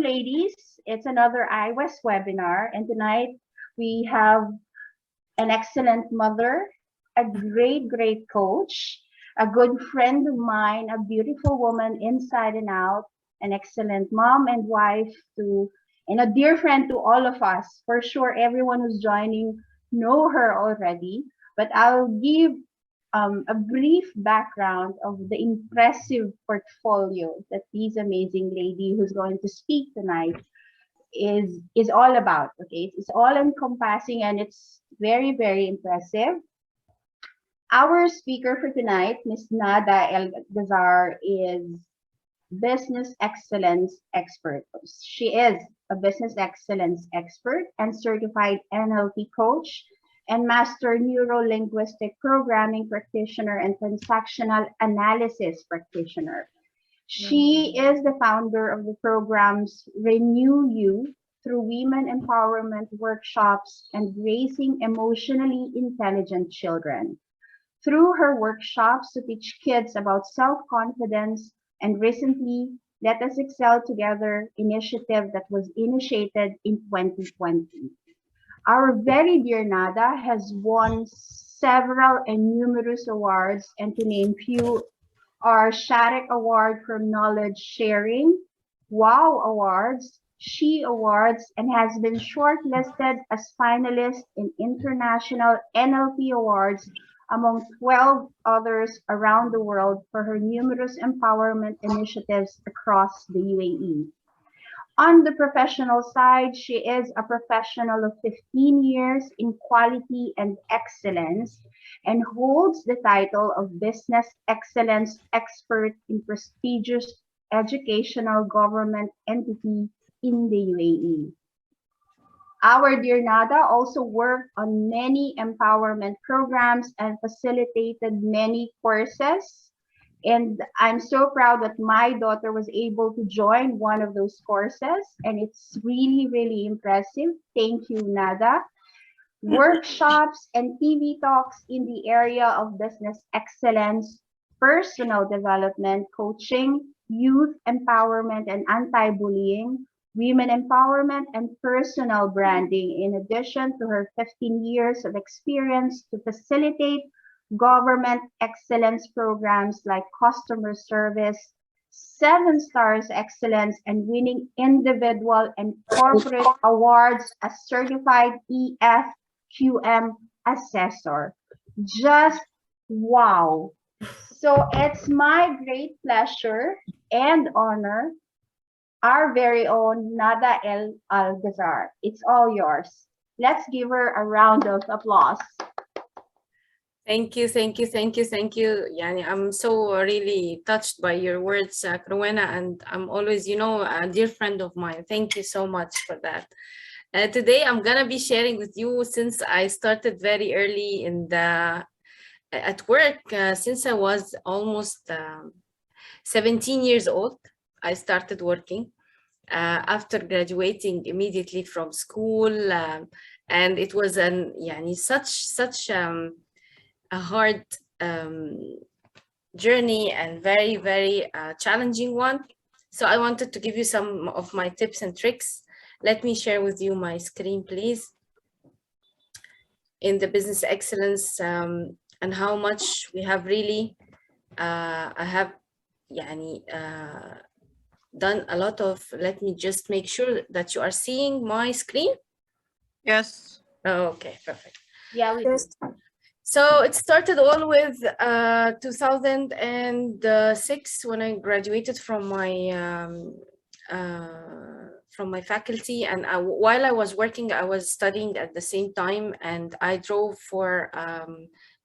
ladies. It's another iWest webinar, and tonight we have an excellent mother, a great coach, a good friend of mine, a beautiful woman inside and out, an excellent mom and wife to, and a dear friend to all of us. For sure, everyone who's joining know her already, but I'll give a brief background of the impressive portfolio that this amazing lady who's going to speak tonight is all about. Okay, it's all encompassing and it's very impressive. Our speaker for tonight, Ms. Nada El Gazzar, is business excellence expert. She is a business excellence expert and certified NLP coach and master Neuro Linguistic programming practitioner and transactional analysis practitioner. She is the founder of the programs Renew You through women empowerment workshops and raising emotionally intelligent children. Through her workshops to teach kids about self-confidence, and recently Let Us Excel Together initiative that was initiated in 2020. Our very dear Nada has won several and numerous awards, and to name few are Sharek Award for Knowledge Sharing, Wow Awards, She Awards, and has been shortlisted as finalist in International NLP Awards among 12 others around the world for her numerous empowerment initiatives across the UAE. On the professional side, she is a professional of 15 years in quality and excellence and holds the title of Business Excellence Expert in prestigious educational government entity in the UAE. Our dear Nada also worked on many empowerment programs and facilitated many courses. And I'm so proud that my daughter was able to join one of those courses, and it's really impressive. Thank you, Nada. Workshops and TV talks in the area of business excellence, personal development, coaching, youth empowerment and anti-bullying, women empowerment, and personal branding, in addition to her 15 years of experience to facilitate government excellence programs like customer service, 7 stars excellence, and winning individual and corporate awards as certified EFQM assessor. Just wow. So it's my great pleasure and honor, our very own Nada El Gazzar. It's all yours. Let's give her a round of applause. Thank you. Yani, I'm so really touched by your words, Rowena, and I'm always, a dear friend of mine. Thank you so much for that. Today, I'm gonna be sharing with you, since I started very early at work, since I was almost 17 years old. I started working after graduating immediately from school, and it was such a hard journey and very challenging one. So I wanted to give you some of my tips and tricks. Let me share with you my screen, please. In the business excellence and how much we have really, I have done a lot of, let me just make sure that you are seeing my screen. Yes. Oh, okay, perfect. Yeah, we do. So it started all with 2006 when I graduated from my faculty, and while I was working, I was studying at the same time, and I drove for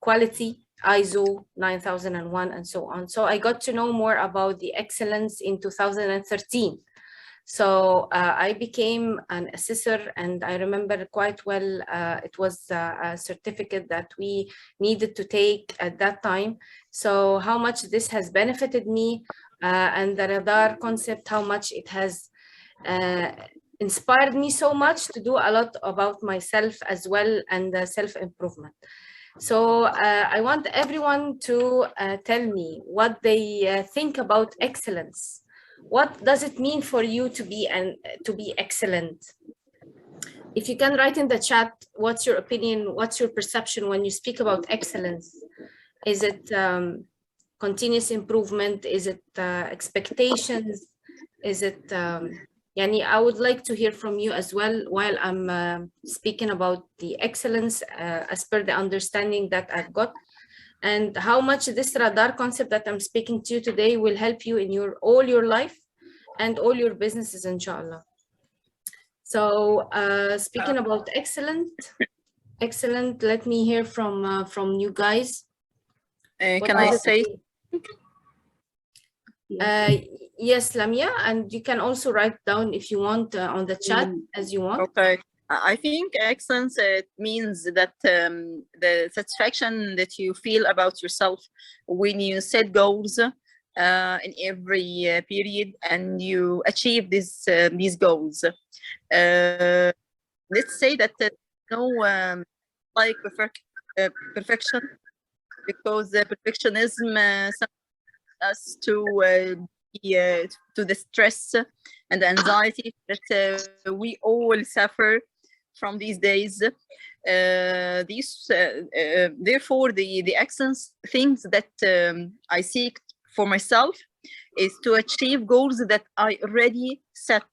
quality, ISO 9001 and so on. So I got to know more about the excellence in 2013. So I became an assessor, and I remember quite well, it was a certificate that we needed to take at that time. So how much this has benefited me, and the radar concept, how much it has inspired me so much to do a lot about myself as well, and self-improvement. So I want everyone to tell me what they think about excellence. What does it mean for you to be excellent? If you can write in the chat, what's your opinion? What's your perception when you speak about excellence? Is it continuous improvement? Is it expectations? Is it, Yani, I would like to hear from you as well while I'm speaking about the excellence as per the understanding that I've got, and how much this radar concept that I'm speaking to you today will help you in all your life and all your businesses, inshallah. So speaking about excellent, let me hear from you guys. Can I say? Yes, Lamia, and you can also write down if you want on the chat as you want. Okay. I think excellence, it means that the satisfaction that you feel about yourself when you set goals in every period and you achieve these goals. Let's say that like perfection, because perfectionism us to the stress and the anxiety that we all suffer from these days. Therefore, the excellence things that I seek for myself is to achieve goals that I already set.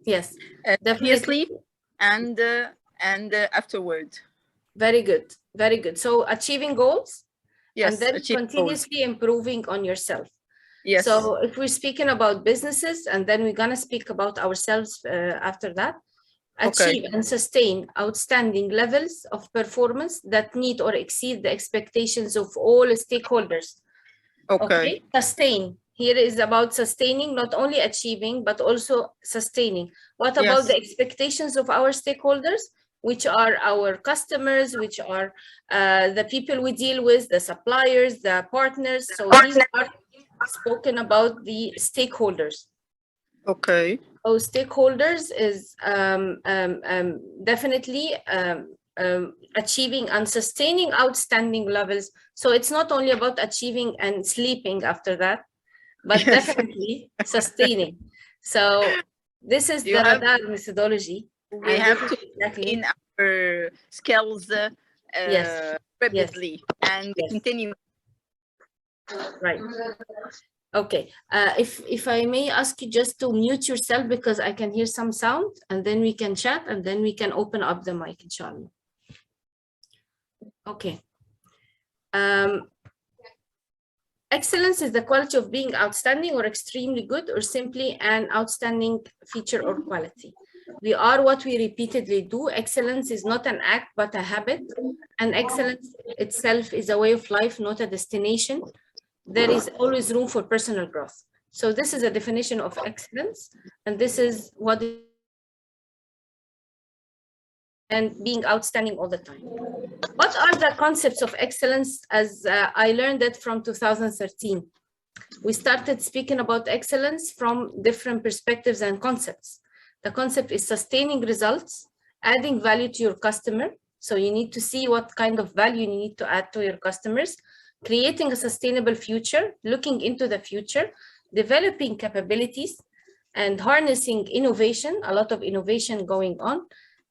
Yes, previously and afterward. Very good, very good. So achieving goals. Yes, and then continuously improving on yourself. Yes. So if we're speaking about businesses, and then we're going to speak about ourselves after that, achieve and sustain outstanding levels of performance that meet or exceed the expectations of all stakeholders. Okay. Sustain. Here is about sustaining, not only achieving, but also sustaining. What about the expectations of our stakeholders? Which are our customers, which are the people we deal with, the suppliers, the partners. So these are spoken about the stakeholders. Okay. So stakeholders is definitely achieving and sustaining outstanding levels. So it's not only about achieving and sleeping after that, but definitely sustaining. So this is the radar methodology. We have to in our skills rapidly and continue. Right. Okay. If I may ask you just to mute yourself, because I can hear some sound, and then we can chat, and then we can open up the mic, inshallah. Okay. Excellence is the quality of being outstanding or extremely good, or simply an outstanding feature or quality. We are what we repeatedly do. Excellence is not an act, but a habit. And excellence itself is a way of life, not a destination. There is always room for personal growth. So this is a definition of excellence. And this is what and being outstanding all the time. What are the concepts of excellence? As I learned it from 2013. We started speaking about excellence from different perspectives and concepts. The concept is sustaining results, adding value to your customer. So you need to see what kind of value you need to add to your customers, creating a sustainable future, looking into the future, developing capabilities, and harnessing innovation, a lot of innovation going on,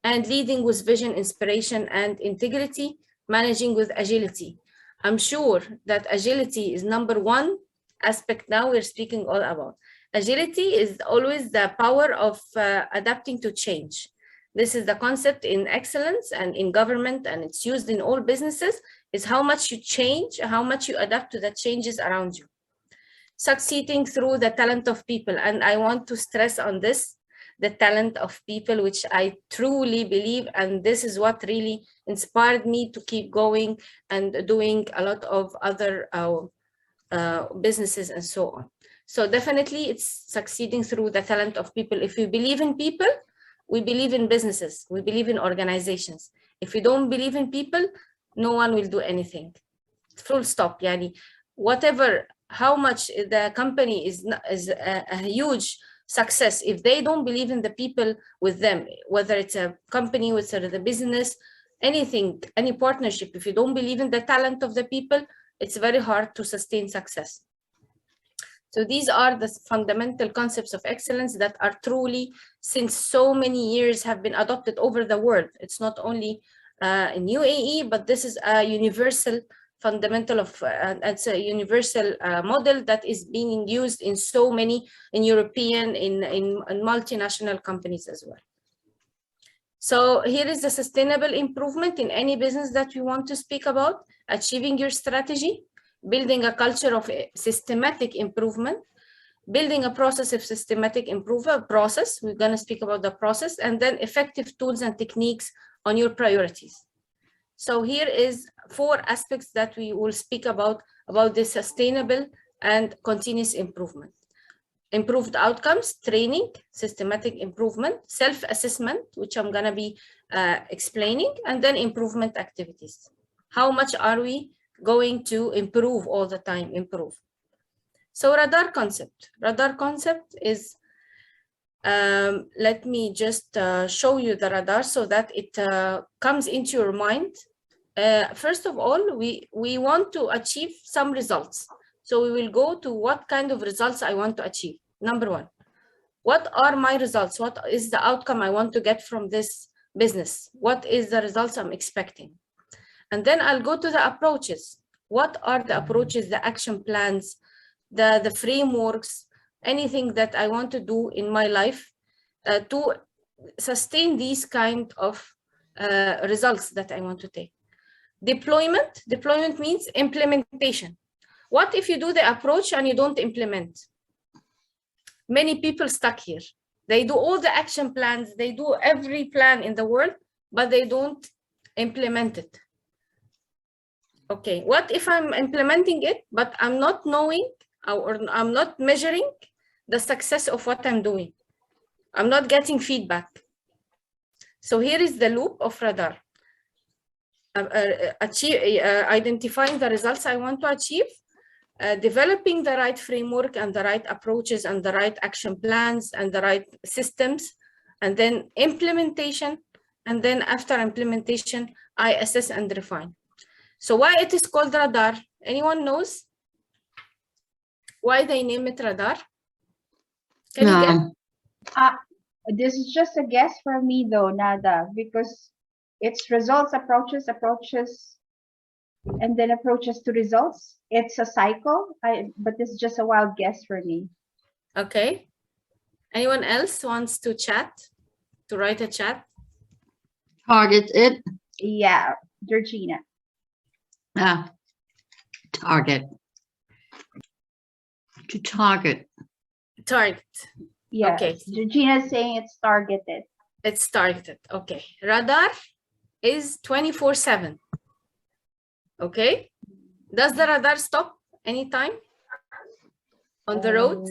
and leading with vision, inspiration, and integrity, managing with agility. I'm sure that agility is number one aspect now we're speaking all about. Agility is always the power of adapting to change. This is the concept in excellence and in government, and it's used in all businesses, is how much you change, how much you adapt to the changes around you. Succeeding through the talent of people. And I want to stress on this, the talent of people, which I truly believe, and this is what really inspired me to keep going and doing a lot of other businesses and so on. So definitely it's succeeding through the talent of people. If we believe in people, we believe in businesses, we believe in organizations. If we don't believe in people, no one will do anything. Full stop. Yani, whatever, how much the company is a huge success, if they don't believe in the people with them, whether it's a company, whether the business, anything, any partnership, if you don't believe in the talent of the people, it's very hard to sustain success. So these are the fundamental concepts of excellence that are truly, since so many years, have been adopted over the world. It's not only in UAE, but this is a universal fundamental of, it's a universal model that is being used in so many, in European, in multinational companies as well. So here is the sustainable improvement in any business that we want to speak about: achieving your strategy, building a culture of systematic improvement, building a process of systematic improvement process. We're going to speak about the process, and then effective tools and techniques on your priorities. So here is 4 aspects that we will speak about this sustainable and continuous improvement. Improved outcomes, training, systematic improvement, self-assessment, which I'm going to be explaining, and then improvement activities. How much are we going to improve all the time? Improve. So radar concept. Radar concept is, let me just show you the radar so that it comes into your mind. First of all, we want to achieve some results. So we will go to what kind of results I want to achieve. Number 1, what are my results? What is the outcome I want to get from this business? What is the results I'm expecting? And then I'll go to the approaches. What are the approaches, the action plans, the frameworks, anything that I want to do in my life to sustain these kind of results that I want to take. Deployment. Deployment means implementation. What if you do the approach and you don't implement? Many people stuck here. They do all the action plans, they do every plan in the world, but they don't implement it. Okay, what if I'm implementing it, but I'm not knowing or I'm not measuring the success of what I'm doing? I'm not getting feedback. So here is the loop of radar. Identifying the results I want to achieve, developing the right framework and the right approaches and the right action plans and the right systems, and then implementation. And then after implementation, I assess and refine. So why it is called radar? Anyone knows why they name it radar? Can you guess? This is just a guess for me though, Nada, because it's results, approaches, and then approaches to results. It's a cycle, but this is just a wild guess for me. Okay. Anyone else wants to chat, to write a chat? Target it. Yeah, Georgina. Target. To target. Target. Yeah. Okay. Georgina is saying it's targeted. It's targeted. Okay. Radar is 24/7. Okay. Does the radar stop anytime on the road?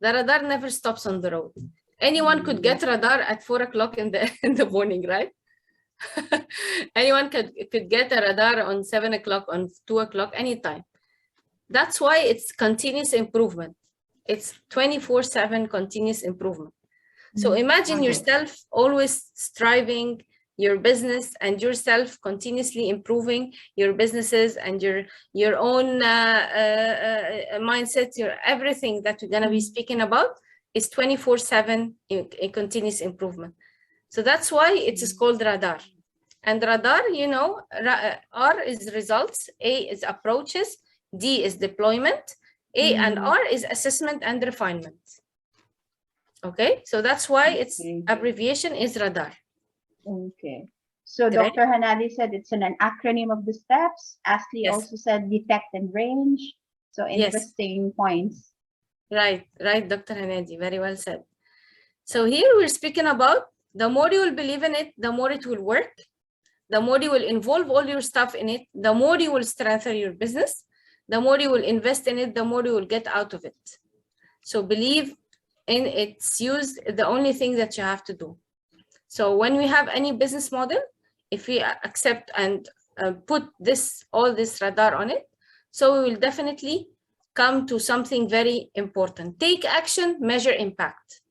The radar never stops on the road. Anyone could get radar at 4 o'clock in the morning, right? Anyone could get a radar on 7 o'clock, on 2 o'clock, anytime. That's why it's continuous improvement. It's 24/7 continuous improvement. So imagine yourself always striving your business and yourself continuously improving your businesses and your own mindset, your everything that we're going to be speaking about is 24/7 in continuous improvement. So that's why it is called radar. And radar, you know, R is results, A is approaches, D is deployment, A and R is assessment and refinement. Okay, so that's why its abbreviation is radar. Okay. So Dr. Hanadi said it's an acronym of the steps. Ashley also said detect and range. So interesting points. Right, Dr. Hanadi, very well said. So here we're speaking about the more you will believe in it, the more it will work. The more you will involve all your stuff in it, the more you will strengthen your business. The more you will invest in it, the more you will get out of it. So believe in its use, the only thing that you have to do. So when we have any business model, if we accept and put all this radar on it, so we will definitely come to something very important. Take action, measure impact.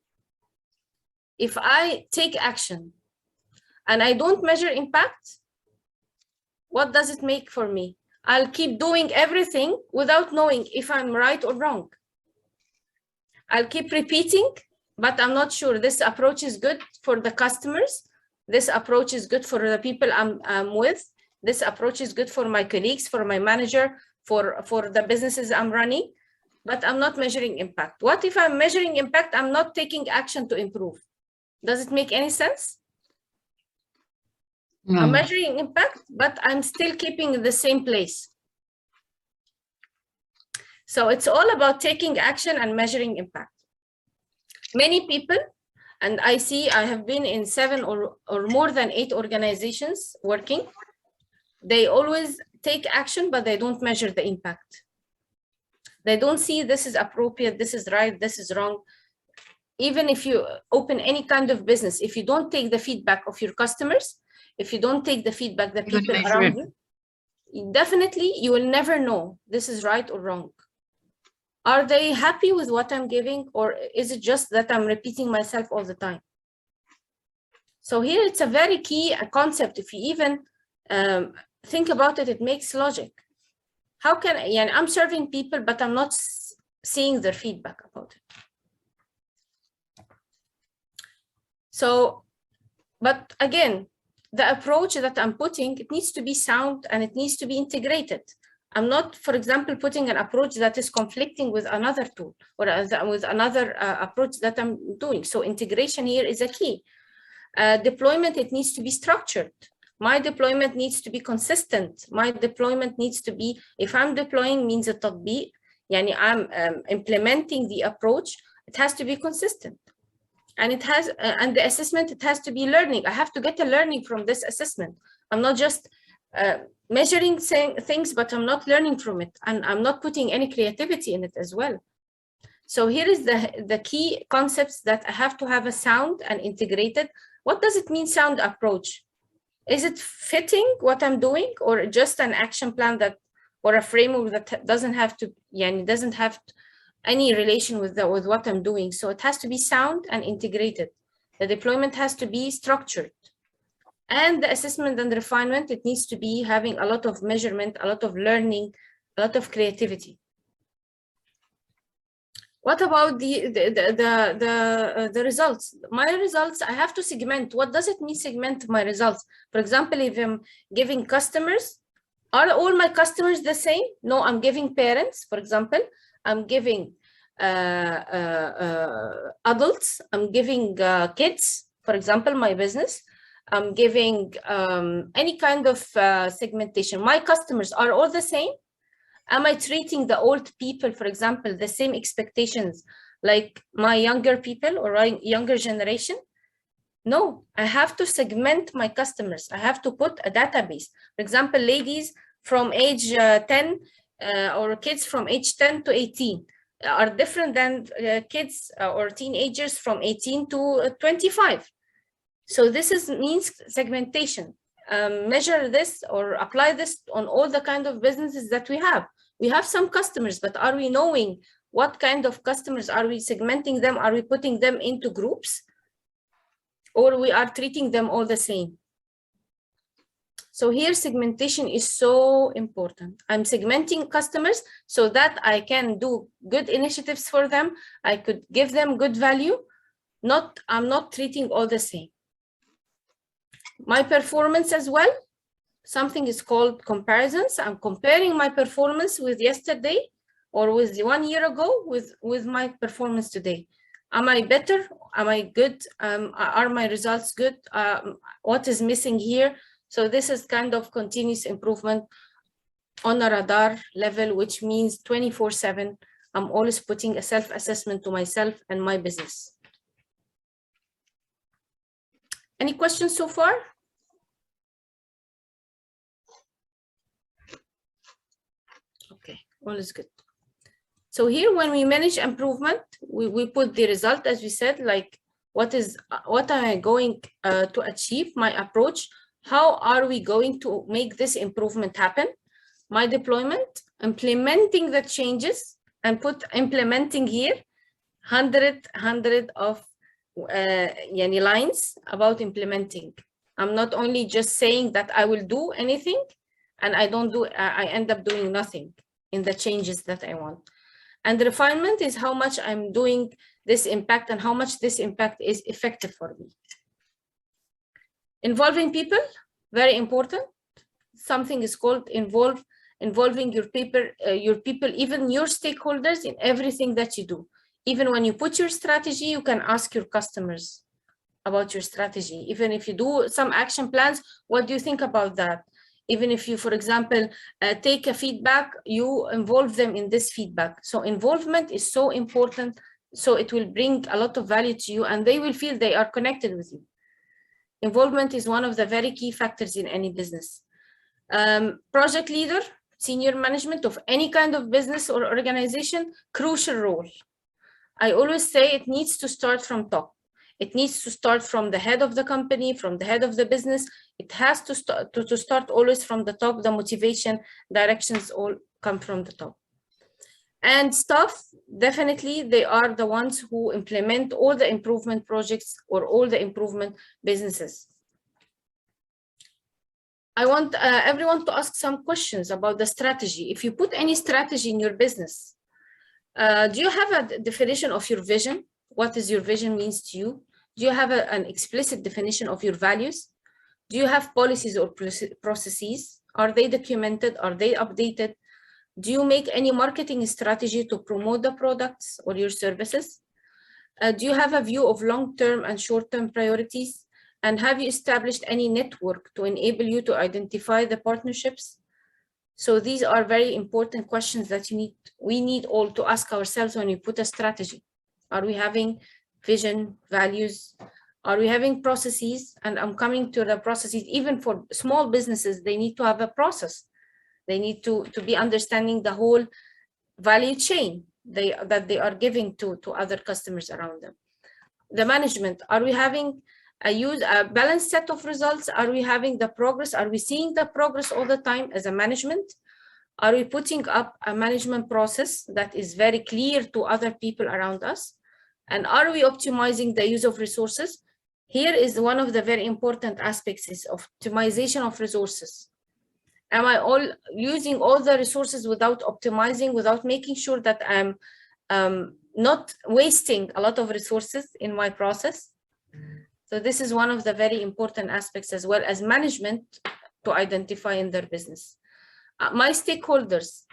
If I take action and I don't measure impact, what does it make for me? I'll keep doing everything without knowing if I'm right or wrong. I'll keep repeating, but I'm not sure this approach is good for the customers. This approach is good for the people I'm with. This approach is good for my colleagues, for my manager, for the businesses I'm running, but I'm not measuring impact. What if I'm measuring impact? I'm not taking action to improve. Does it make any sense? No. I'm measuring impact, but I'm still keeping the same place. So it's all about taking action and measuring impact. Many people, and I have been in 7 or more than 8 organizations working, they always take action, but they don't measure the impact. They don't see this is appropriate, this is right, this is wrong. Even if you open any kind of business, if you don't take the feedback of your customers, if you don't take the feedback that people around you, definitely you will never know this is right or wrong. Are they happy with what I'm giving, or is it just that I'm repeating myself all the time? So here it's a very key concept. If you even think about it, it makes logic. How can I'm serving people, but I'm not seeing their feedback about it. So, but again, the approach that I'm putting, it needs to be sound and it needs to be integrated. I'm not, for example, putting an approach that is conflicting with another tool or with another approach that I'm doing. So integration here is a key. Deployment, it needs to be structured. My deployment needs to be consistent. My deployment needs to be, if I'm deploying means a tatbiq, yani I'm implementing the approach, it has to be consistent. And it has, and the assessment, it has to be learning. I have to get a learning from this assessment. I'm not just measuring things, but I'm not learning from it. And I'm not putting any creativity in it as well. So here is the key concepts that I have to have a sound and integrated. What does it mean, sound approach? Is it fitting what I'm doing, or just an action plan that, or a framework that doesn't have to, doesn't have any relation with what I'm doing? So it has to be sound and integrated. The deployment has to be structured. And the assessment and refinement, it needs to be having a lot of measurement, a lot of learning, a lot of creativity. What about the results? My results, I have to segment. What does it mean, segment my results? For example, if I'm giving customers, are all my customers the same? No, I'm giving parents, for example. I'm giving adults. I'm giving kids, for example, my business. I'm giving any kind of segmentation. My customers are all the same. Am I treating the old people, for example, the same expectations like my younger people or younger generation? No, I have to segment my customers. I have to put a database. For example, ladies from age 10 or kids from age 10 to 18 are different than kids or teenagers from 18 to 25. So this means segmentation. Measure this or apply this on all the kind of businesses that we have. We have some customers, but are we knowing what kind of customers? Are we segmenting them? Are we putting them into groups? Or we are treating them all the same? So here segmentation is so important. I'm segmenting customers so that I can do good initiatives for them. I could give them good value. I'm not treating all the same. My performance as well, something is called comparisons. I'm comparing my performance with yesterday or with 1 year ago with my performance today. Am I better? Am I good? Are my results good? What is missing here? So this is kind of continuous improvement on a radar level, which means 24/7. I'm always putting a self-assessment to myself and my business. Any questions so far? Okay, all is good. So here, when we manage improvement, we put the result, as we said, like what am I going to achieve, my approach, how are we going to make this improvement happen, my deployment, implementing the changes, and put implementing here, 100 of lines about implementing. I'm not only just saying that I will do anything, and I end up doing nothing in the changes that I want. And refinement is how much I'm doing this impact and how much this impact is effective for me. Involving people, very important. Something is called involving your people, even your stakeholders in everything that you do. Even when you put your strategy, you can ask your customers about your strategy. Even if you do some action plans, what do you think about that? Even if you, for example, take a feedback, you involve them in this feedback. So involvement is so important. So it will bring a lot of value to you and they will feel they are connected with you. Involvement is one of the very key factors in any business. Project leader, senior management of any kind of business or organization, crucial role. I always say it needs to start from top. It needs to start from the head of the company, from the head of the business. It has to start always from the top. The motivation, directions all come from the top. And staff, definitely, they are the ones who implement all the improvement projects or all the improvement businesses. I want everyone to ask some questions about the strategy. If you put any strategy in your business, do you have a definition of your vision? What is your vision means to you? Do you have an explicit definition of your values? Do you have policies or processes? Are they documented? Are they updated? Do you make any marketing strategy to promote the products or your services? Do you have a view of long-term and short-term priorities? And have you established any network to enable you to identify the partnerships? So these are very important questions that we need all to ask ourselves when we put a strategy. Are we having vision, values? Are we having processes? And I'm coming to the processes. Even for small businesses, they need to have a process. They need to be understanding the whole value chain that they are giving to other customers around them. The management, are we having a balanced set of results? Are we having the progress? Are we seeing the progress all the time as a management? Are we putting up a management process that is very clear to other people around us? And are we optimizing the use of resources? Here is one of the very important aspects is optimization of resources. Am I using all the resources without optimizing, without making sure that I'm not wasting a lot of resources in my process? So this is one of the very important aspects as well as management to identify in their business. My stakeholders,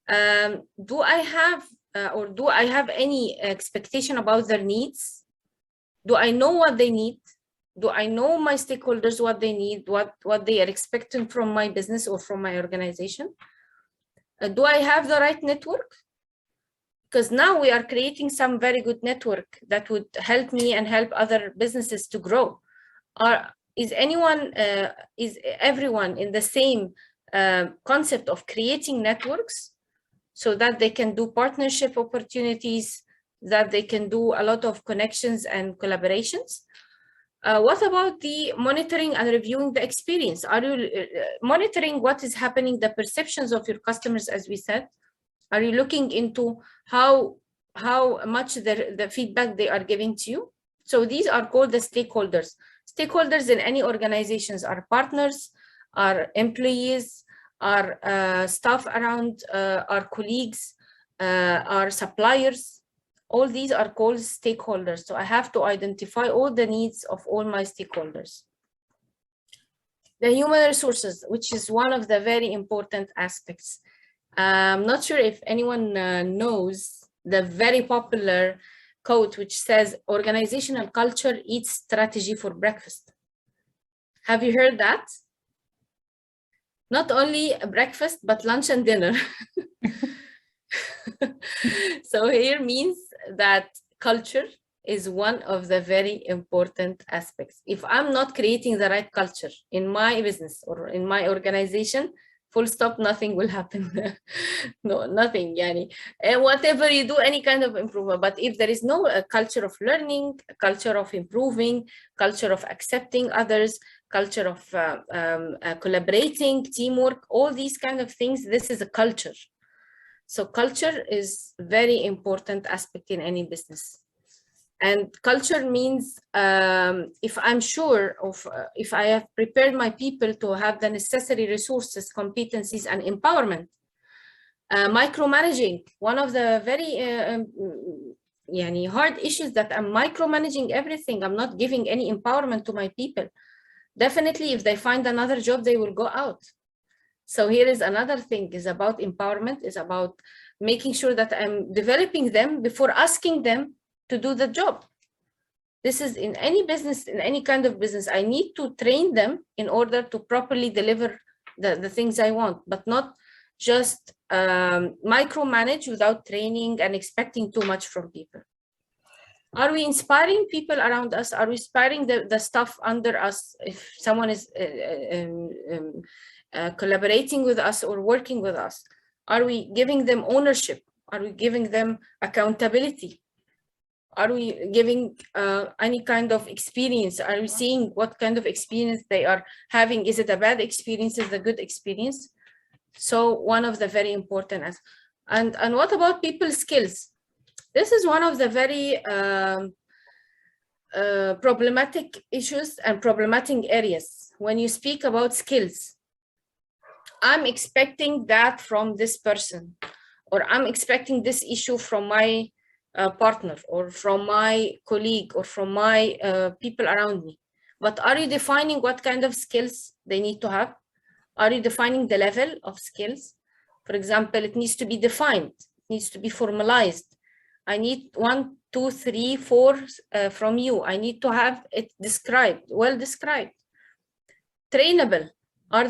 do I have any expectation about their needs? Do I know what they need? Do I know my stakeholders what they need, what they are expecting from my business or from my organization? Do I have the right network? Because now we are creating some very good network that would help me and help other businesses to grow. Is everyone in the same concept of creating networks so that they can do partnership opportunities, that they can do a lot of connections and collaborations? What about the monitoring and reviewing the experience? Are you monitoring what is happening, the perceptions of your customers, as we said? Are you looking into how much the feedback they are giving to you? So these are called the stakeholders. Stakeholders in any organizations are partners, are employees, are staff around, are colleagues, are suppliers. All these are called stakeholders. So I have to identify all the needs of all my stakeholders. The human resources, which is one of the very important aspects. I'm not sure if anyone knows the very popular quote, which says, organizational culture eats strategy for breakfast. Have you heard that? Not only breakfast, but lunch and dinner. So here means that culture is one of the very important aspects. If I'm not creating the right culture in my business or in my organization, full stop, nothing will happen. No, nothing, yani. And whatever you do, any kind of improvement. But if there is no culture of learning, a culture of improving, culture of accepting others, culture of collaborating, teamwork, all these kind of things, this is a culture. So culture is very important aspect in any business. And culture means if I'm sure of, if I have prepared my people to have the necessary resources, competencies, and empowerment. Micromanaging, one of the very hard issues, that I'm micromanaging everything. I'm not giving any empowerment to my people. Definitely, if they find another job, they will go out. So here is another thing, is about empowerment, is about making sure that I'm developing them before asking them to do the job. This is in any business, in any kind of business. I need to train them in order to properly deliver the things I want, but not just micromanage without training and expecting too much from people. Are we inspiring people around us? Are we inspiring the staff under us? If someone is collaborating with us or working with us, are we giving them ownership? Are we giving them accountability? Are we giving any kind of experience? Are we seeing what kind of experience they are having? Is it a bad experience? Is it a good experience? So one of the very important, and what about people's skills? This is one of the very problematic issues and problematic areas. When you speak about skills, I'm expecting that from this person, or I'm expecting this issue from my partner, or from my colleague, or from my people around me. But are you defining what kind of skills they need to have? Are you defining the level of skills? For example, it needs to be defined, it needs to be formalized. I need 1, 2, 3, 4 from you. I need to have it described, well described. Trainable. Am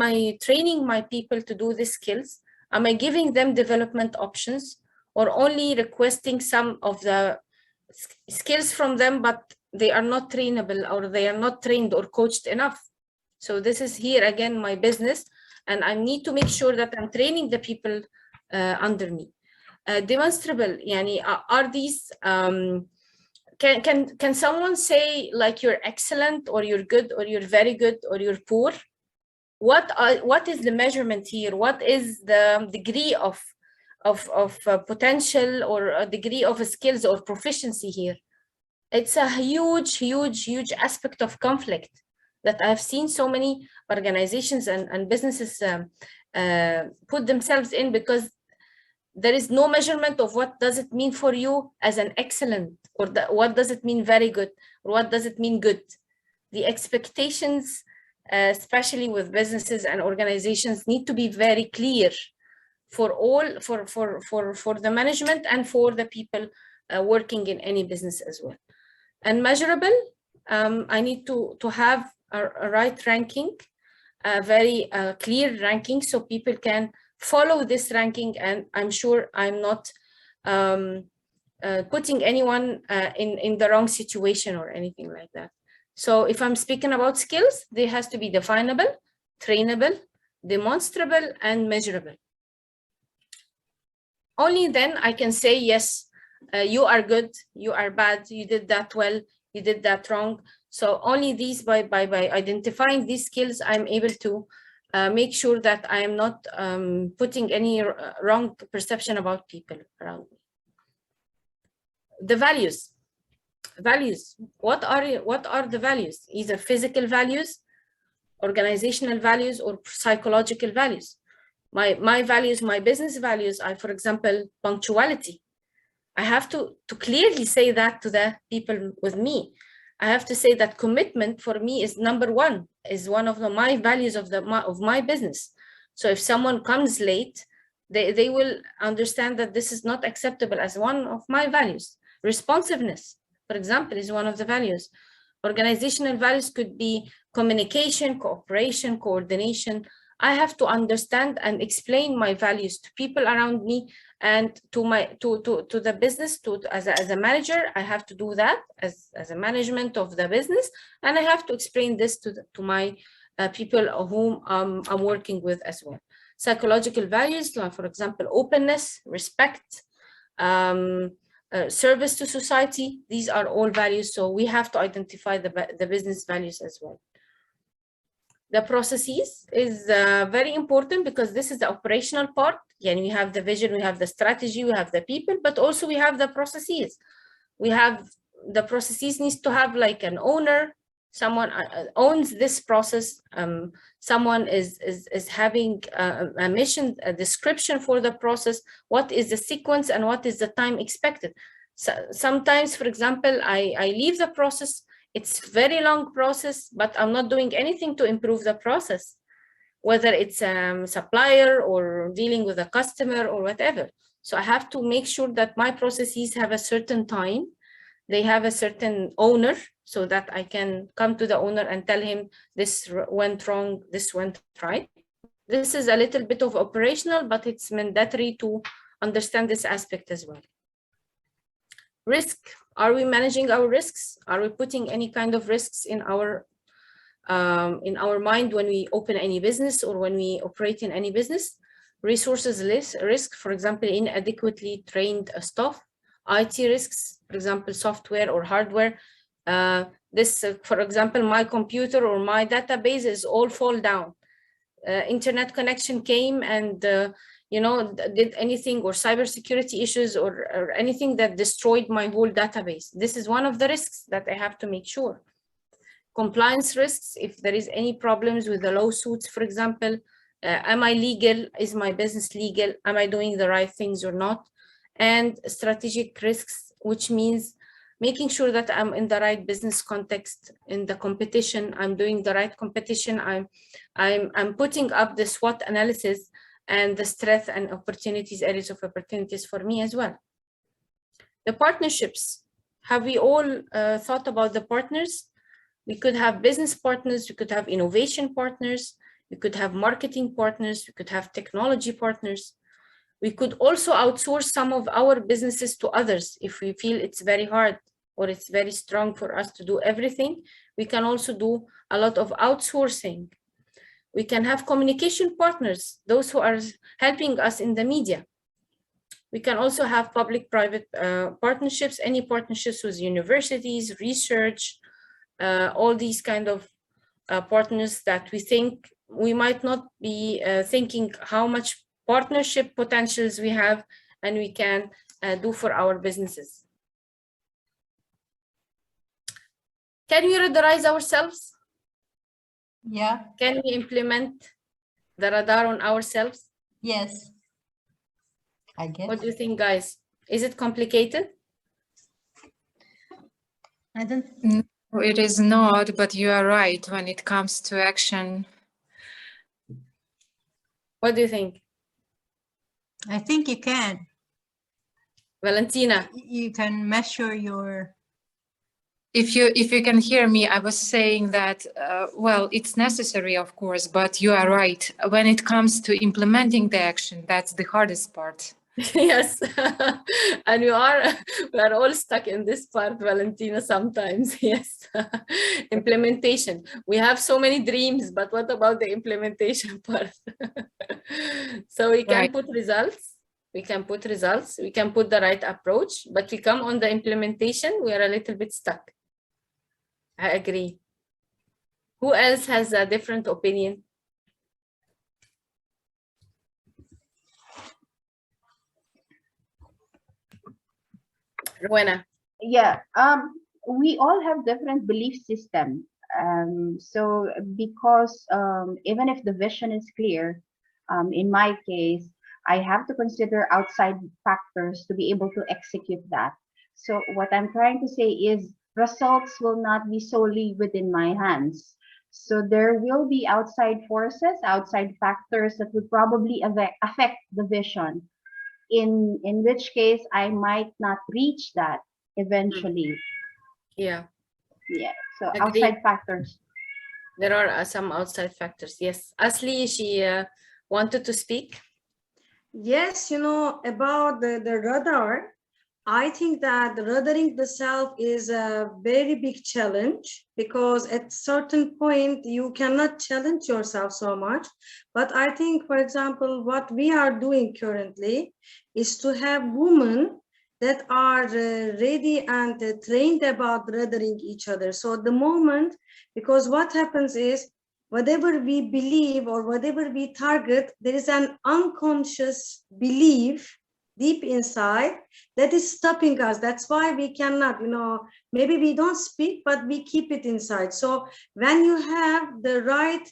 I training my people to do these skills? Am I giving them development options, or only requesting some of the skills from them, but they are not trainable, or they are not trained or coached enough? So this is here again my business, and I need to make sure that I'm training the people under me. Demonstrable, are these, can someone say like you're excellent, or you're good, or you're very good, or you're poor? What is the measurement here? What is the degree of potential, or a degree of skills or proficiency here? It's a huge aspect of conflict that I've seen so many organizations and businesses put themselves in, because there is no measurement of what does it mean for you as an excellent, or what does it mean very good, or what does it mean good. The expectations, especially with businesses and organizations, need to be very clear for all, for the management and for the people working in any business as well. And measurable, I need to have a right ranking, a very clear ranking, so people can follow this ranking, and I'm sure I'm not putting anyone in the wrong situation or anything like that. So if I'm speaking about skills, they has to be definable, trainable, demonstrable, and measurable. Only then I can say, yes, you are good, you are bad, you did that well, you did that wrong. So only these, by identifying these skills, I'm able to make sure that I am not putting any wrong perception about people around me. The values. What are the values? Either physical values, organizational values, or psychological values. My values, my business values are, for example, punctuality. I have to clearly say that to the people with me. I have to say that commitment for me is number one, is one of my values of my business. So if someone comes late, they will understand that this is not acceptable as one of my values. Responsiveness, for example, is one of the values. Organizational values could be communication, cooperation, coordination. I have to understand and explain my values to people around me, and to the business, as a manager. I have to do that as a management of the business, and I have to explain this to my people whom I'm working with as well. Psychological values, like for example, openness, respect, service to society. These are all values, so we have to identify the business values as well. The processes is very important because this is the operational part. Yeah, we have the vision, we have the strategy, we have the people, but also we have the processes. We have the processes needs to have like an owner, someone owns this process. Someone is having a mission, a description for the process. What is the sequence and what is the time expected? So sometimes, for example, I leave the process. It's very long process, but I'm not doing anything to improve the process, whether it's a supplier or dealing with a customer or whatever. So I have to make sure that my processes have a certain time. They have a certain owner so that I can come to the owner and tell him this went wrong, this went right. This is a little bit of operational, but it's mandatory to understand this aspect as well. Risk. Are we managing our risks? Are we putting any kind of risks in our mind when we open any business or when we operate in any business? Resources risk, for example, inadequately trained staff. IT risks, for example, software or hardware. For example, my computer or my databases all fall down. Internet connection came and did anything, or cybersecurity issues or anything that destroyed my whole database. This is one of the risks that I have to make sure. Compliance risks, if there is any problems with the lawsuits, for example, am I legal? Is my business legal? Am I doing the right things or not? And strategic risks, which means making sure that I'm in the right business context, in the competition, I'm doing the right competition, I'm putting up the SWOT analysis and the strengths and opportunities, areas of opportunities for me as well. The partnerships, have we all thought about the partners? We could have business partners, we could have innovation partners, we could have marketing partners, we could have technology partners. We could also outsource some of our businesses to others if we feel it's very hard or it's very strong for us to do everything. We can also do a lot of outsourcing. We can have communication partners, those who are helping us in the media. We can also have public-private partnerships, any partnerships with universities, research, all these kind of partners that we think we might not be thinking how much partnership potentials we have and we can do for our businesses. Can we radarize ourselves? Yeah. Can we implement the radar on ourselves? Yes. I guess. What do you think, guys? Is it complicated? I don't. No, it is not, but you are right when it comes to action. What do you think? I think you can. Valentina? You can measure your. If you can hear me, I was saying that, well, it's necessary, of course, but you are right. When it comes to implementing the action, that's the hardest part. Yes, and we are all stuck in this part, Valentina, sometimes. Yes. Implementation. We have so many dreams, but what about the implementation part? So we can put results, we can put the right approach, but we come on the implementation, we are a little bit stuck. I agree. Who else has a different opinion? Rowena. Yeah, we all have different belief system. So because even if the vision is clear, in my case, I have to consider outside factors to be able to execute that. So what I'm trying to say is results will not be solely within my hands. So there will be outside forces, outside factors that would probably affect the vision. In which case I might not reach that eventually. Yeah. Yeah. So Agreed. Outside factors. There are some outside factors. Yes. Asli, she wanted to speak. Yes, about the radar, I think that the radaring the self is a very big challenge because at certain point you cannot challenge yourself so much. But I think, for example, what we are doing currently is to have women that are ready and trained about radaring each other. So at the moment, because what happens is whatever we believe or whatever we target, there is an unconscious belief deep inside that is stopping us. That's why we cannot, maybe we don't speak, but we keep it inside. So when you have the right,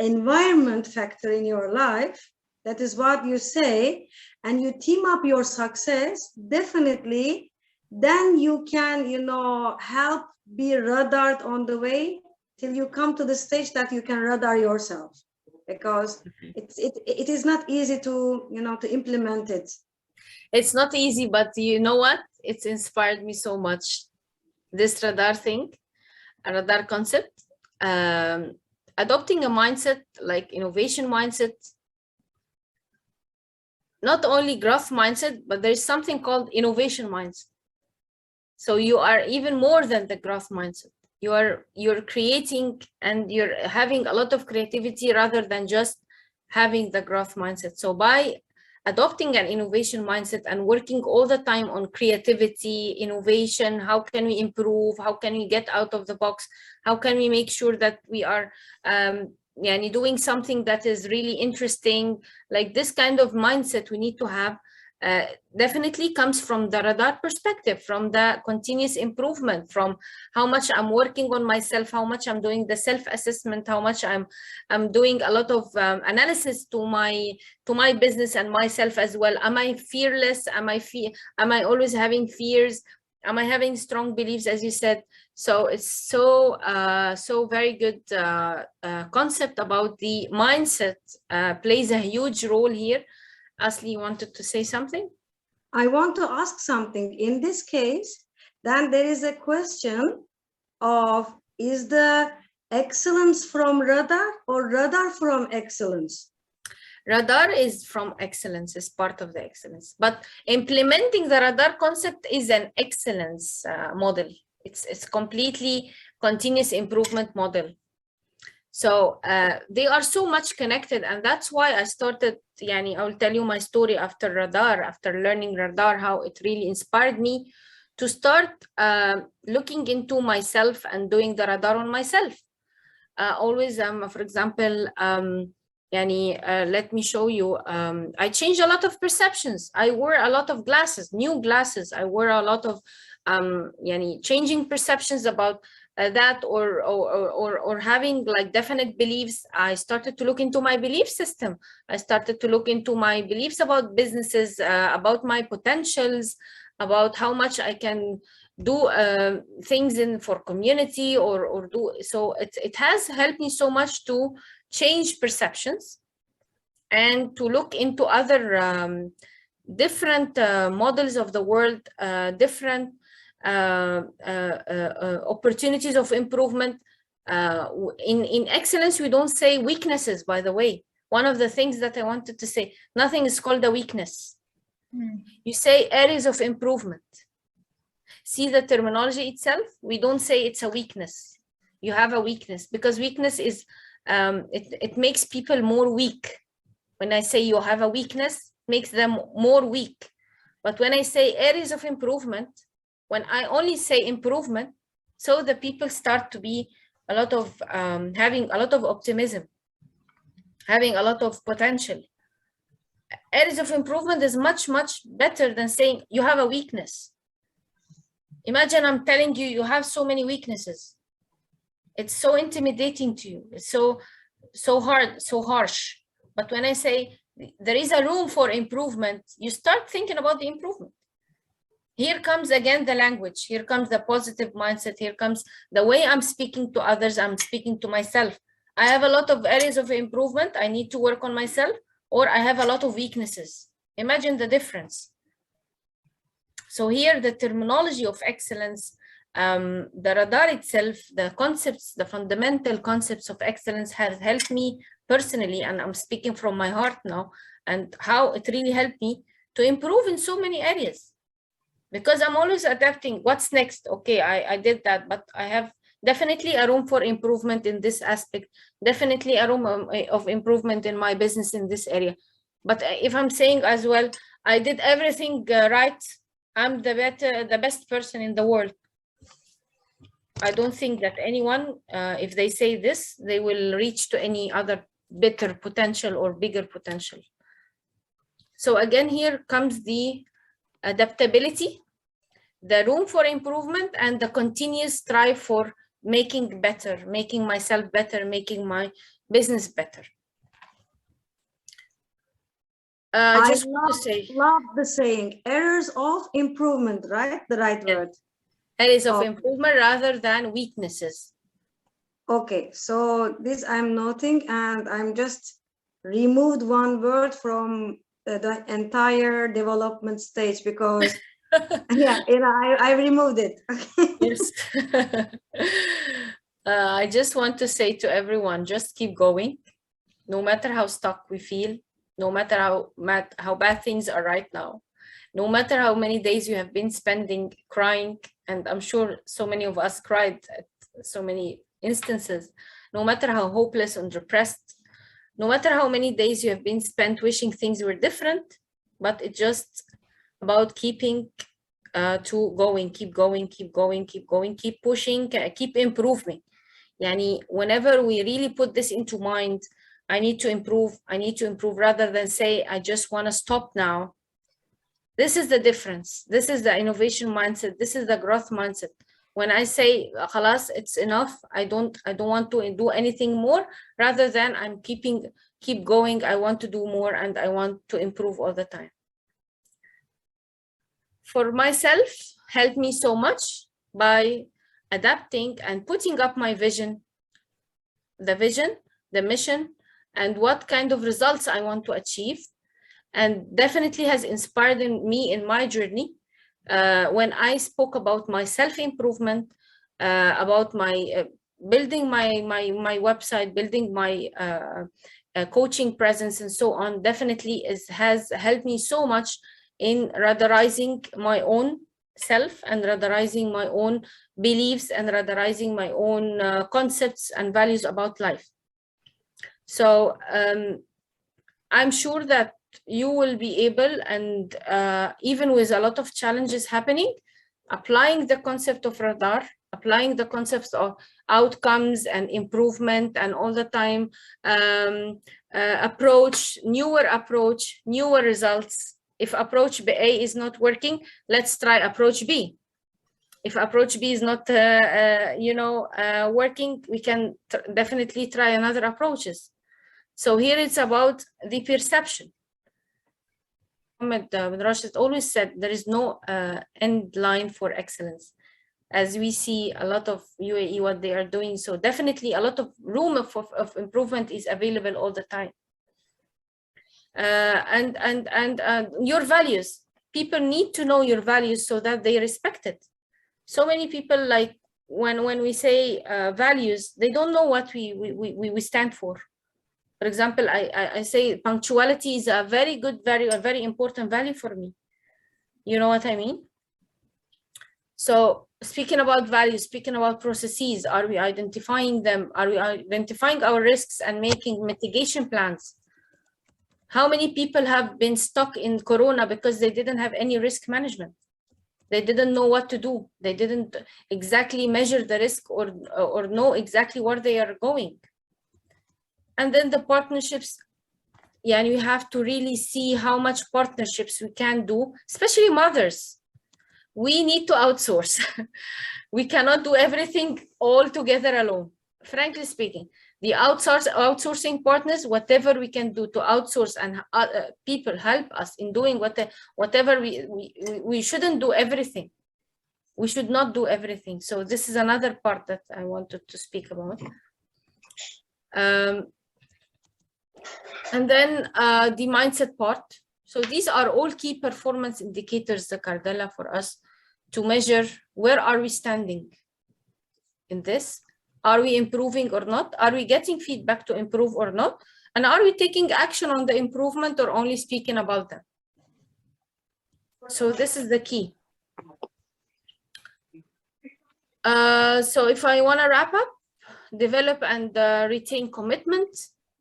environment factor in your life, that is what you say, and you team up your success, definitely, then you can, help be radared on the way till you come to the stage that you can radar yourself, because it is not easy to, to implement it. It's not easy, but you know what? It's inspired me so much. This radar thing, a radar concept, adopting a mindset like innovation mindset, not only growth mindset, but there's something called innovation mindset. So you are even more than the growth mindset. You're creating and you're having a lot of creativity rather than just having the growth mindset. So by adopting an innovation mindset and working all the time on creativity, innovation, how can we improve? How can we get out of the box? How can we make sure that we are doing something that is really interesting? Like this kind of mindset we need to have. Definitely comes from the radar perspective, from the continuous improvement, from how much I'm working on myself, how much I'm doing the self-assessment, how much I'm doing a lot of analysis to my business and myself as well. Am I fearless? Am I always having fears? Am I having strong beliefs, as you said? So it's so very good concept about the mindset plays a huge role here. Asli wanted to say something? I want to ask something. In this case, then there is a question of, is the excellence from radar or radar from excellence? Radar is from excellence, is part of the excellence. But implementing the radar concept is an excellence model. It's completely continuous improvement model. So they are so much connected, and that's why I started, I will tell you my story after radar, after learning radar, how it really inspired me to start looking into myself and doing the radar on myself. Always, for example, let me show you, I changed a lot of perceptions. I wore a lot of glasses, new glasses. I wore a lot of changing perceptions about that or having like definite beliefs. I started to look into my belief system. I started to look into my beliefs about businesses, about my potentials, about how much I can do things for community or do. So it has helped me so much to change perceptions and to look into other different models of the world, different opportunities of improvement. In excellence, we don't say weaknesses, by the way. One of the things that I wanted to say, nothing is called a weakness. You say areas of improvement. See the terminology itself? We don't say it's a weakness. You have a weakness, because weakness is, it makes people more weak. When I say you have a weakness, it makes them more weak. But when I say areas of improvement, when I only say improvement, so the people start to be a lot of, having a lot of optimism, having a lot of potential. Areas of improvement is much, much better than saying you have a weakness. Imagine I'm telling you, you have so many weaknesses. It's so intimidating to you. It's so hard, so harsh. But when I say there is a room for improvement, you start thinking about the improvement. Here comes again the language. Here comes the positive mindset. Here comes the way I'm speaking to others. I'm speaking to myself. I have a lot of areas of improvement. I need to work on myself, or I have a lot of weaknesses. Imagine the difference. So here, the terminology of excellence, the radar itself, the concepts, the fundamental concepts of excellence has helped me personally, and I'm speaking from my heart now, and how it really helped me to improve in so many areas. Because I'm always adapting. What's next? Okay, I did that, but I have definitely a room for improvement in this aspect. Definitely a room of improvement in my business in this area. But if I'm saying as well, I did everything right, I'm the best person in the world. I don't think that anyone, if they say this, they will reach to any other better potential or bigger potential. So again, here comes the adaptability, the room for improvement, and the continuous strive for making better, making myself better, making my business better. I Just want to say, love the saying, errors of improvement, right? The right word. areas of Okay. improvement rather than weaknesses. Okay, so this I'm noting, and I'm just removed one word from the entire development stage because yeah, I removed it. Yes. I just want to say to everyone, just keep going. No matter how stuck we feel, no matter how bad things are right now, no matter how many days you have been spending crying, and I'm sure so many of us cried at so many instances, no matter how hopeless and depressed, no matter how many days you have been spent wishing things were different, but it's just about keeping to going, keep going, keep going, keep going, keep pushing, keep improving. Yani whenever we really put this into mind, I need to improve, rather than say, I just want to stop now. This is the difference. This is the innovation mindset. This is the growth mindset. When I say, khalas, it's enough, I don't want to do anything more, rather than I'm keep going, I want to do more and I want to improve all the time. For myself, helped me so much by adapting and putting up my vision, the mission, and what kind of results I want to achieve. And definitely has inspired me in my journey. When I spoke about my self-improvement, about my building my website, building my coaching presence and so on, definitely has helped me so much in radarizing my own self and radarizing my own beliefs and radarizing my own concepts and values about life. So I'm sure that you will be able, and even with a lot of challenges happening, applying the concept of radar, applying the concepts of outcomes and improvement, and all the time newer results. If approach A is not working, let's try approach B. If approach B is not working, we can definitely try another approaches. So here it's about the perception. Ahmed bin Rashid always said there is no end line for excellence. As we see a lot of UAE, what they are doing, so definitely a lot of room of improvement is available all the time. And your values, people need to know your values so that they respect it. So many people, like when we say values, they don't know what we stand for. For example, I say punctuality is a very good, very important value for me. You know what I mean? So speaking about values, speaking about processes, are we identifying them? Are we identifying our risks and making mitigation plans? How many people have been stuck in Corona because they didn't have any risk management? They didn't know what to do. They didn't exactly measure the risk or know exactly where they are going. And then the partnerships, yeah, and we have to really see how much partnerships we can do, especially mothers. We need to outsource. We cannot do everything all together alone. Frankly speaking, the outsourcing partners, whatever we can do to outsource and people help us in doing whatever we shouldn't do everything. We should not do everything. So this is another part that I wanted to speak about. And then the mindset part. So these are all key performance indicators, the Cardella, for us to measure where are we standing in this. Are we improving or not? Are we getting feedback to improve or not? And are we taking action on the improvement or only speaking about them? So this is the key. So if I want to wrap up, develop and retain commitment,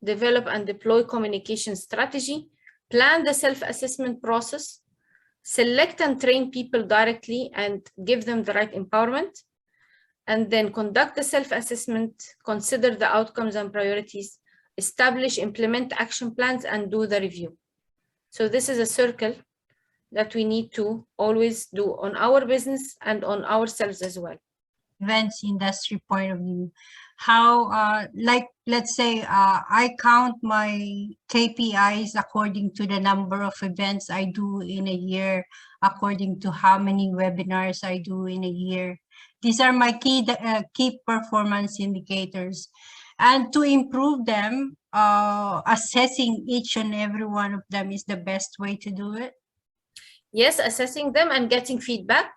develop and deploy communication strategy, plan the self-assessment process, select and train people directly and give them the right empowerment, and then conduct the self-assessment, consider the outcomes and priorities, establish, implement action plans, and do the review. So this is a circle that we need to always do on our business and on ourselves as well. Events industry point of view, how like let's say I count my KPIs according to the number of events I do in a year, according to how many webinars I do in a year. These are my key performance indicators, and to improve them, assessing each and every one of them is the best way to do it. Yes, assessing them and getting feedback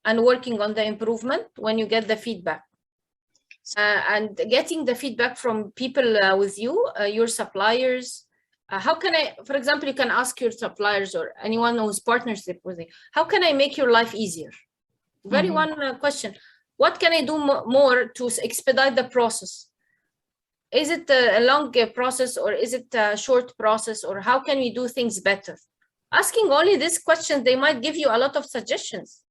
and working on the improvement when you get the feedback. And getting the feedback from people with you, your suppliers. How can I, for example, you can ask your suppliers or anyone who's partnership with you, how can I make your life easier? Very one question. What can I do more to expedite the process? Is it a long process or is it a short process, or how can we do things better? Asking only these questions, they might give you a lot of suggestions.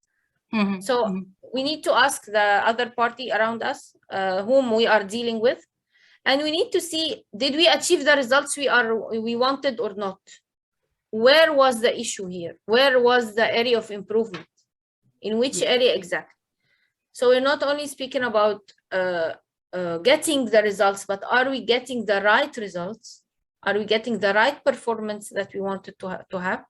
So we need to ask the other party around us, whom we are dealing with, and we need to see, did we achieve the results we wanted or not? Where was the issue here? Where was the area of improvement? In which area exactly? So we're not only speaking about getting the results, but are we getting the right results? Are we getting the right performance that we wanted to have?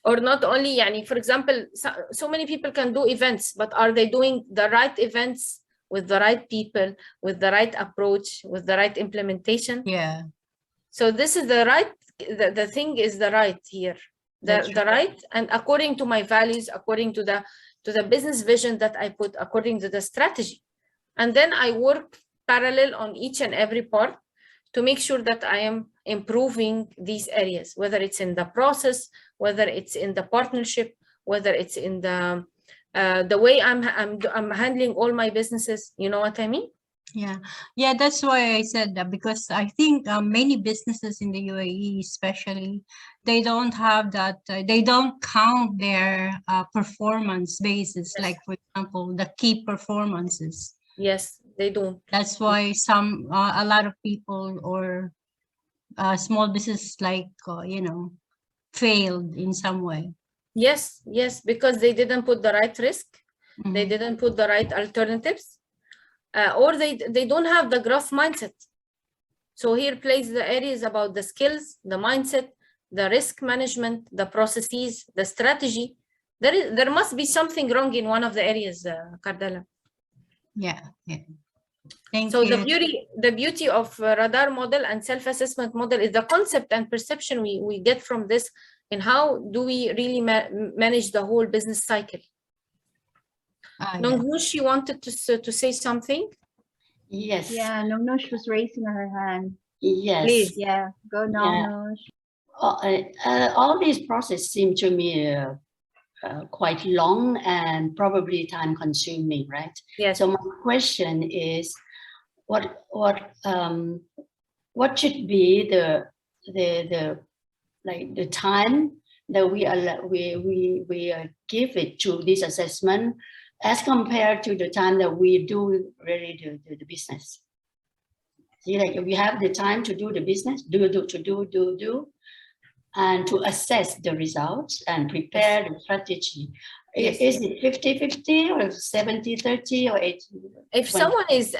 Or not only, for example, so many people can do events, but are they doing the right events with the right people, with the right approach, with the right implementation? Yeah. So this is the right, the thing is the right here. The right, and according to my values, according to the business vision that I put, according to the strategy. And then I work parallel on each and every part to make sure that I am improving these areas, whether it's in the process, whether it's in the partnership, whether it's in the way I'm handling all my businesses. You know what I mean? Yeah, that's why I said that, because I think many businesses in the UAE especially, they don't have that, they don't count their performance basis, like for example, the key performances. Yes, they don't. That's why a lot of people or small business failed in some way. Yes, because they didn't put the right risk, they didn't put the right alternatives, or they don't have the growth mindset. So here plays the areas about the skills, the mindset, the risk management, the processes, the strategy. There must be something wrong in one of the areas, Cardella. Yeah. Thank so you. The beauty of radar model and self-assessment model is the concept and perception we get from this, and how do we really manage the whole business cycle. Nongnush, she wanted to say something. Yes. Yeah, Nongnush was raising her hand. Yes. Please, yeah, go Nongnush. All these processes seem to me quite long and probably time consuming, right? Yes. So my question is, what should be the time that we give it to this assessment as compared to the time that we do really the business? See, like we have the time to do the business, do, and to assess the results and prepare the strategy. Yes. Is it 50-50 or 70-30 or 80? If someone is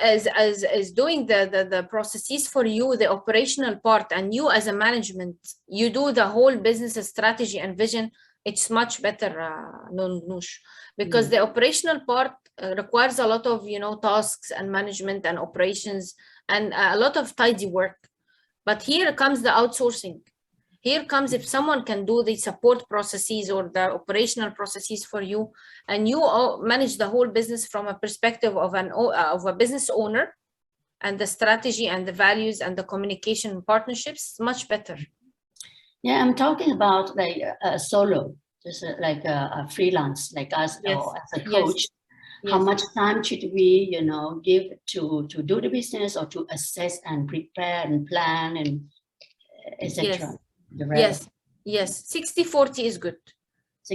doing the processes for you, the operational part, and you as a management, you do the whole business strategy and vision, it's much better, Nongnush, because the operational part requires a lot of tasks and management and operations and a lot of tidy work. But here comes the outsourcing. Here comes if someone can do the support processes or the operational processes for you, and you manage the whole business from a perspective of a business owner, and the strategy and the values and the communication partnerships, much better. Yeah, I'm talking about like a solo, just like a freelance, like us, or as a coach. Yes. How much time should we, give to do the business, or to assess and prepare and plan and etc. Yes. 60-40 is good.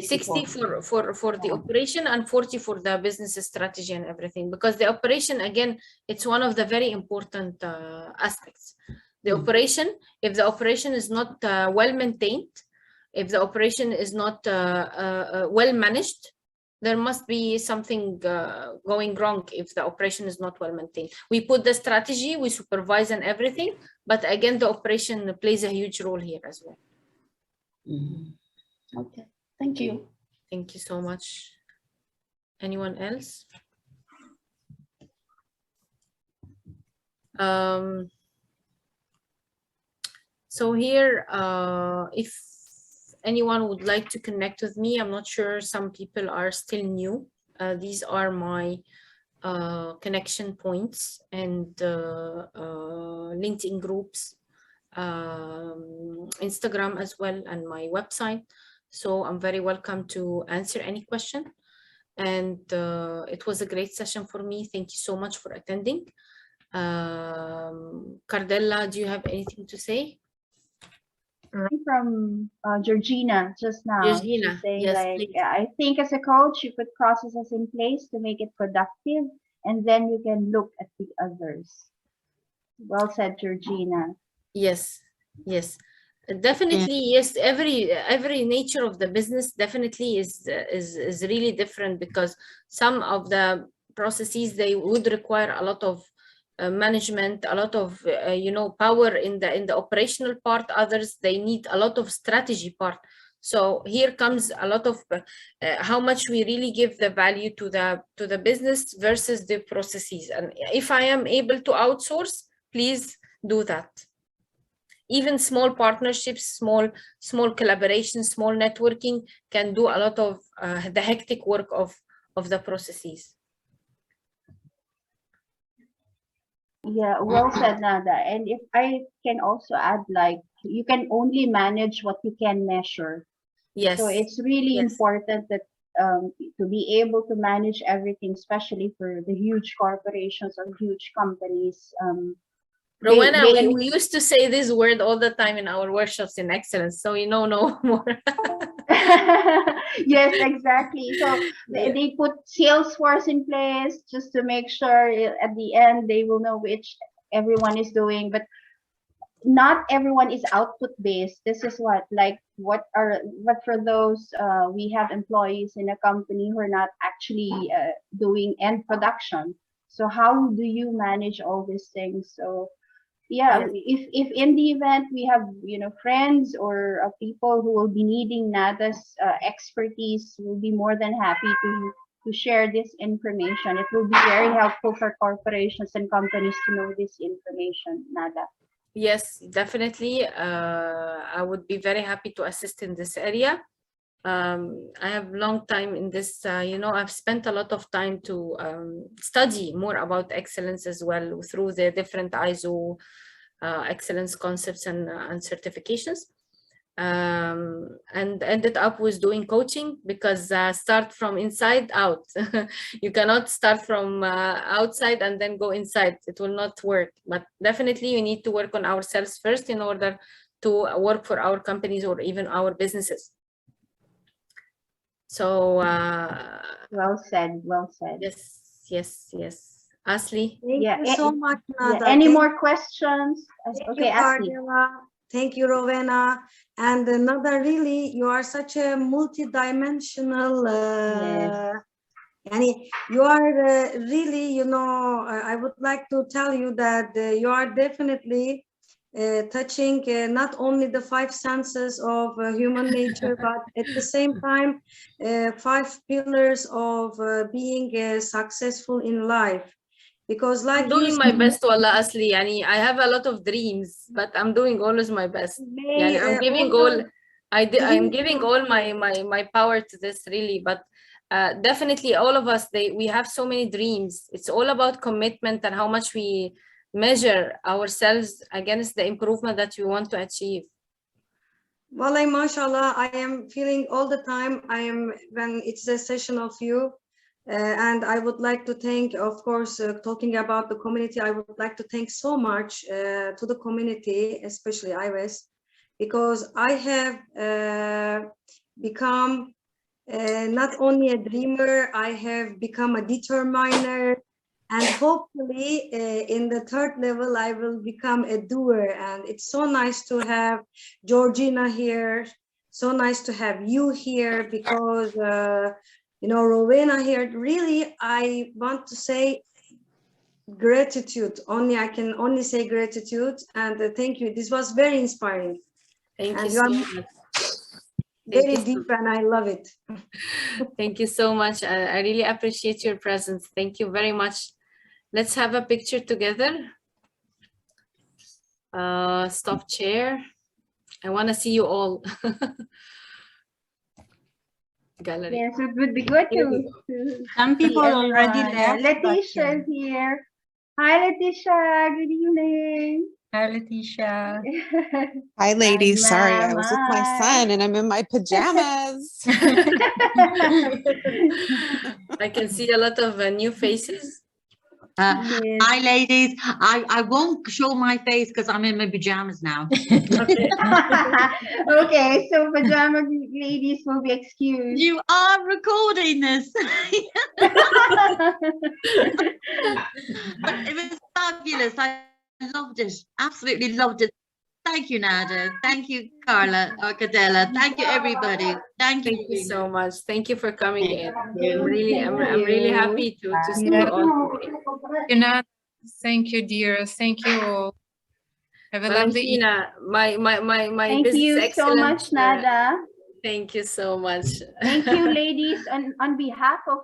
60 for the operation and 40 for the business strategy and everything, because the operation, again, it's one of the very important aspects. The operation, if the operation is not well maintained, if the operation is not well managed, there must be something going wrong if the operation is not well maintained. We put the strategy, we supervise and everything, but again, the operation plays a huge role here as well. Okay, thank you. Thank you so much. Anyone else? So here, if anyone would like to connect with me, I'm not sure, some people are still new. These are my connection points and LinkedIn groups, Instagram as well, and my website. So I'm very welcome to answer any question. And it was a great session for me. Thank you so much for attending. Cardella, do you have anything to say? From Georgina just now. Georgina, She's saying, yes, like, please. I think as a coach, you put processes in place to make it productive, and then you can look at the others. Well said, Georgina. Yes, yes, definitely. Yes, every nature of the business definitely is really different, because some of the processes, they would require a lot of management, a lot of power in the operational part. Others, they need a lot of strategy part. So here comes a lot of how much we really give the value to the business versus the processes. And if I am able to outsource, please do that. Even small partnerships, small collaborations, small networking can do a lot of the hectic work of the processes. Yeah, well said, Nada. And if I can also add, like, you can only manage what you can measure. Yes. So it's really Yes. important that to be able to manage everything, especially for the huge corporations or huge companies. Rowena, we used to say this word all the time in our workshops in excellence, so you know no more. Yes, exactly. So they put Salesforce in place just to make sure at the end they will know which everyone is doing, but not everyone is output based. This is what for those we have employees in a company who are not actually doing end production. So how do you manage all these things? So yeah, if in the event we have friends or people who will be needing Nada's expertise, we'll be more than happy to share this information. It will be very helpful for corporations and companies to know this information, Nada. Yes, definitely. I would be very happy to assist in this area. I have long time in this, I've spent a lot of time to study more about excellence as well through the different ISO excellence concepts and certifications. And ended up with doing coaching, because start from inside out. You cannot start from outside and then go inside. It will not work. But definitely we need to work on ourselves first in order to work for our companies or even our businesses. So well said, well said. Yes. Asli? Thank you so much, Nada. Any more questions? Okay, Asli. Thank you, Rowena. And Nada, really, you are such a multi-dimensional, and you are really, I would like to tell you that you are definitely touching not only the 5 senses of human nature, but at the same time, 5 pillars of being successful in life. Because like I'm doing my best, Wallah, Asli. I have a lot of dreams, but I'm doing always my best. I'm giving I'm giving all my power to this, really. But definitely all of us, we have so many dreams. It's all about commitment and how much we measure ourselves against the improvement that we want to achieve. Wallahi, mashallah, I am feeling all the time, when it's a session of you, and I would like to thank, of course, talking about the community, I would like to thank so much to the community, especially IWES, because I have become not only a dreamer, I have become a determiner. And hopefully in the third level, I will become a doer. And it's so nice to have Georgina here. So nice to have you here because, you know, Rowena here. Really, I want to say gratitude. I can only say gratitude. And thank you. This was very inspiring. Thank And you so are much. very deep and I love it. Thank you so much. I really appreciate your presence. Thank you very much. Let's have a picture together. Stop share. I want to see you all. Gallery. Yes, it would be good to Some see people already everyone. left. but, Letitia is here. Hi, Letitia. Good evening. Hi, Letitia. Hi, ladies. Sorry, I was with my Hi. son and I'm in my pajamas. I can see a lot of new faces. Yes. Hi, ladies. I won't show my face because I'm in my pajamas now. Okay. Okay, so pajama ladies will be excused. You are recording this. But it was fabulous. I loved it. Absolutely loved it. Thank you, Nada. Thank you, Carla or Cadella. Thank you, everybody. Thank you. Thank you so much. Thank you for coming in. you. I'm really happy to see you all today. Nada, thank you, dear. Thank you all. Have a lovely evening. Valentina, my Thank business you so excellence. much, Nada. Thank you so much. Thank you, ladies. On behalf of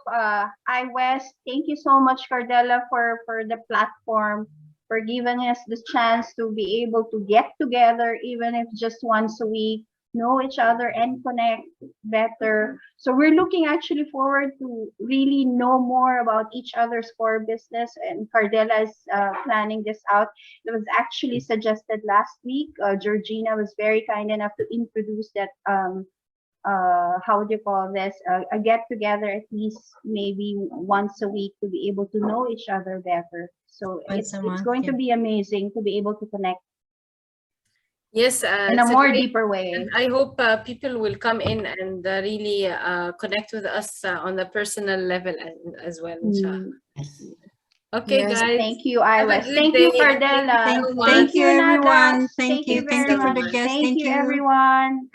iWest, thank you so much, Cardella, for the platform, for giving us the chance to be able to get together, even if just once a week, know each other and connect better. So we're looking actually forward to really know more about each other's core business, and Cardella is planning this out. It was actually suggested last week. Georgina was very kind enough to introduce that how do you call this, a get together at least maybe once a week to be able to know each other better. So Once a it's month, going to yeah. be amazing to be able to connect Yes, in a it's more great- deeper way. and I hope people will come in and really connect with us on the personal level as well. Inshallah. Okay, Yes. guys. Thank you, Have a iWest. good Thank you, day. Cardella. Thank you so Thank much. you, Nada. everyone. Thank you. very Thank you for much. the guests. Thank Thank you, you. everyone.